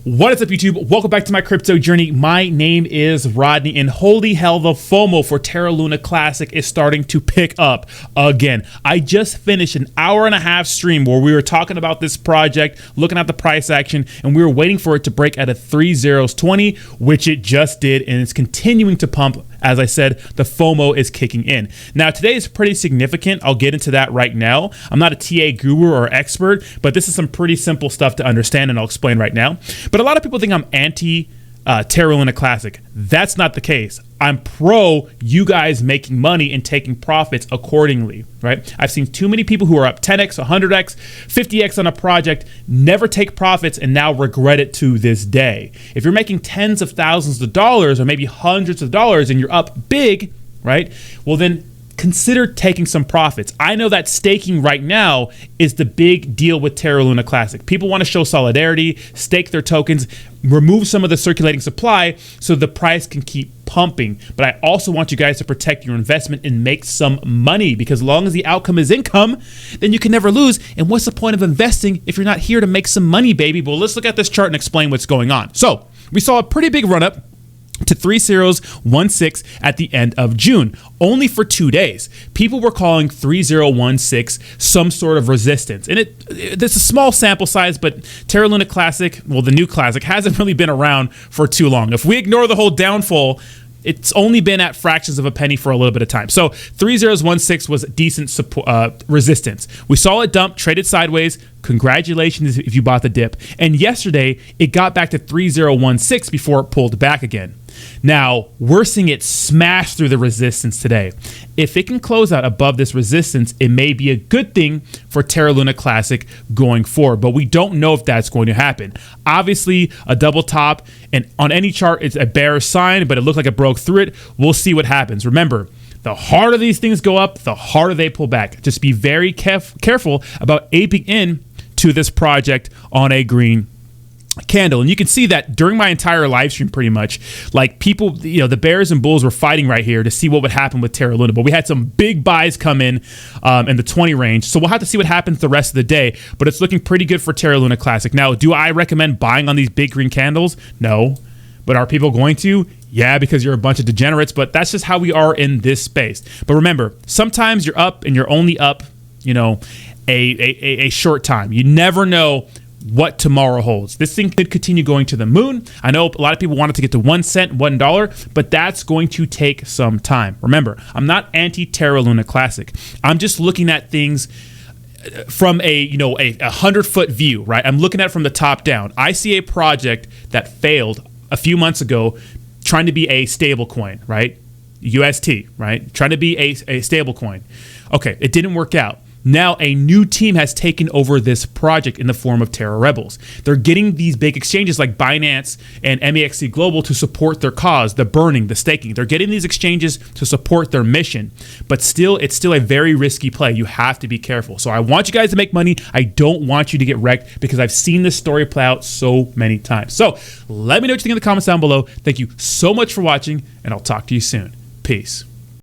What is up, YouTube? Welcome back to my crypto journey. My name is Rodney, and holy hell, the FOMO for Terra Luna Classic is starting to pick up again. I just finished an hour-and-a-half stream where we were talking about this project, looking at the price action, and we were waiting for it to break at a 3020, which it just did, and it's continuing to pump. As I said, the FOMO is kicking in. Now, today is pretty significant. I'll get into that right now. I'm not a TA guru or expert, but this is some pretty simple stuff to understand, and I'll explain right now. But a lot of people think I'm anti Terra Luna Classic. That's not the case. I'm pro you guys making money and taking profits accordingly, right? I've seen too many people who are up 10x, 100x, 50x on a project, never take profits, and now regret it to this day. If you're making tens of thousands of dollars or maybe hundreds of dollars and you're up big, right? Well, then consider taking some profits. I know that staking right now is the big deal with Terra Luna Classic. People want to show solidarity, stake their tokens, remove some of the circulating supply so the price can keep pumping. But I also want you guys to protect your investment and make some money, because as long as the outcome is income, then you can never lose. And what's the point of investing if you're not here to make some money, baby? Well, let's look at this chart and explain what's going on. So we saw a pretty big run up to 3016 at the end of June, only for 2 days. People were calling 3016 some sort of resistance. And it's a small sample size, but Terra Luna Classic, well, the new Classic, hasn't really been around for too long. If we ignore the whole downfall, it's only been at fractions of a penny for a little bit of time. So 3016 was decent resistance. We saw it dump, traded sideways. Congratulations if you bought the dip. And yesterday, it got back to 3016 before it pulled back again. Now, we're seeing it smash through the resistance today. If it can close out above this resistance, it may be a good thing for Terra Luna Classic going forward, but we don't know if that's going to happen. Obviously, a double top, and on any chart, it's a bearish sign, but it looked like it broke through it. We'll see what happens. Remember, the harder these things go up, the harder they pull back. Just be very careful about aping in to this project on a green candle. And you can see that during my entire live stream, pretty much, like people, the bears and bulls were fighting right here to see what would happen with Terra Luna. But we had some big buys come in the 20 range. So we'll have to see what happens the rest of the day. But it's looking pretty good for Terra Luna Classic. Now, do I recommend buying on these big green candles? No. But are people going to? Yeah, because you're a bunch of degenerates. But that's just how we are in this space. But remember, sometimes you're up and you're only up, a short time. You never know what tomorrow holds. This thing could continue going to the moon. I know a lot of people want it to get to 1 cent, $1, but that's going to take some time. Remember, I'm not anti Terra Luna Classic. I'm just looking at things from a 100-foot view, right? I'm looking at it from the top down. I see a project that failed a few months ago trying to be a stable coin, right? UST, right? Trying to be a stable coin. Okay, it didn't work out. Now a new team has taken over this project in the form of Terra Rebels. They're getting these big exchanges like Binance and MEXC Global to support their cause, the burning, the staking. They're getting these exchanges to support their mission, but it's still a very risky play. You have to be careful. So I want you guys to make money. I don't want you to get wrecked, because I've seen this story play out so many times. So let me know what you think in the comments down below. Thank you so much for watching, and I'll talk to you soon. Peace.